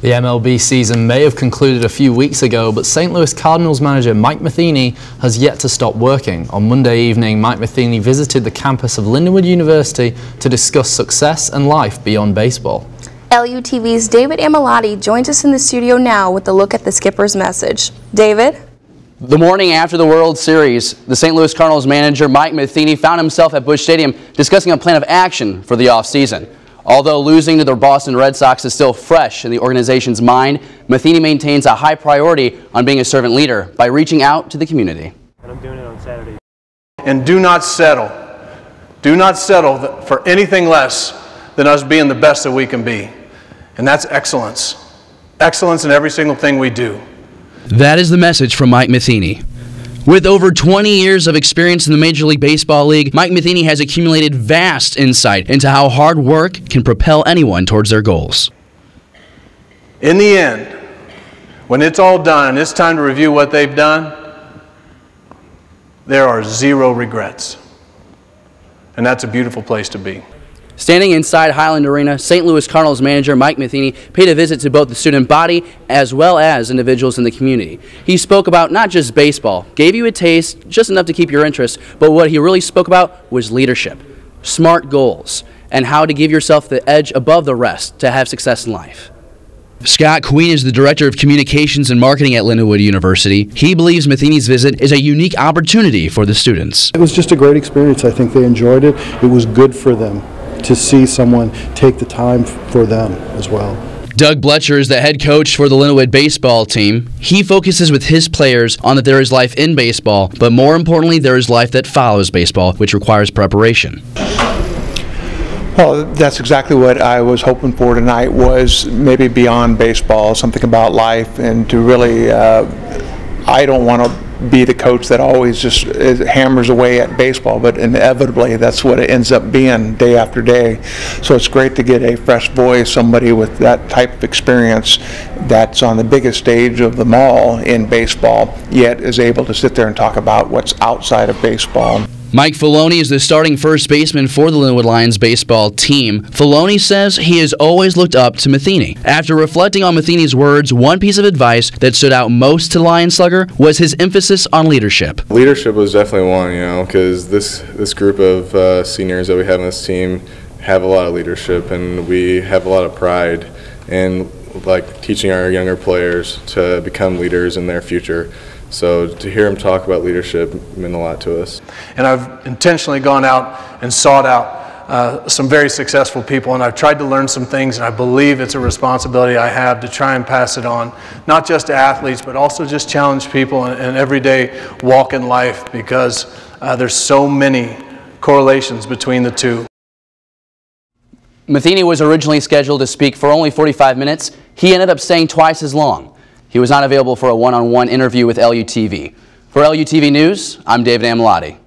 The MLB season may have concluded a few weeks ago, but St. Louis Cardinals manager Mike Matheny has yet to stop working. On Monday evening, Mike Matheny visited the campus of Lindenwood University to discuss success and life beyond baseball. LUTV's David Amelotti joins us in the studio now with a look at the skipper's message. David? The morning after the World Series, the St. Louis Cardinals manager Mike Matheny found himself at Busch Stadium discussing a plan of action for the offseason. Although losing to the Boston Red Sox is still fresh in the organization's mind, Matheny maintains a high priority on being a servant leader by reaching out to the community. And I'm doing it on Saturday. And do not settle. Do not settle for anything less than us being the best that we can be. And that's excellence. Excellence in every single thing we do. That is the message from Mike Matheny. With over 20 years of experience in the Major League Baseball League, Mike Matheny has accumulated vast insight into how hard work can propel anyone towards their goals. In the end, when it's all done and it's time to review what they've done, there are zero regrets. And that's a beautiful place to be. Standing inside Highland Arena, St. Louis Cardinals manager Mike Matheny paid a visit to both the student body as well as individuals in the community. He spoke about not just baseball, gave you a taste, just enough to keep your interest, but what he really spoke about was leadership, smart goals, and how to give yourself the edge above the rest to have success in life. Scott Queen is the Director of Communications and Marketing at Lindenwood University. He believes Matheny's visit is a unique opportunity for the students. It was just a great experience. I think they enjoyed it. It was good for them to see someone take the time for them as well. Doug Bletcher is the head coach for the Lindenwood baseball team. He focuses with his players on that there is life in baseball, but more importantly, there is life that follows baseball, which requires preparation. Well, that's exactly what I was hoping for tonight, was maybe beyond baseball, something about life, and to really, I don't want to be the coach that always just hammers away at baseball, but inevitably that's what it ends up being day after day. So it's great to get a fresh voice, somebody with that type of experience that's on the biggest stage of them all in baseball, yet is able to sit there and talk about what's outside of baseball. Mike Filoni is the starting first baseman for the Lindenwood Lions baseball team. Filoni says he has always looked up to Matheny. After reflecting on Matheny's words, one piece of advice that stood out most to the Lion Slugger was his emphasis on leadership. Leadership was definitely one, because this group of seniors that we have on this team have a lot of leadership, and we have a lot of pride in teaching our younger players to become leaders in their future. So to hear him talk about leadership meant a lot to us. And I've intentionally gone out and sought out some very successful people, and I've tried to learn some things, and I believe it's a responsibility I have to try and pass it on, not just to athletes, but also just challenge people in everyday walk in life, because there's so many correlations between the two. Matheny was originally scheduled to speak for only 45 minutes. He ended up staying twice as long. He was not available for a one-on-one interview with LUTV. For LUTV News, I'm David Amelotti.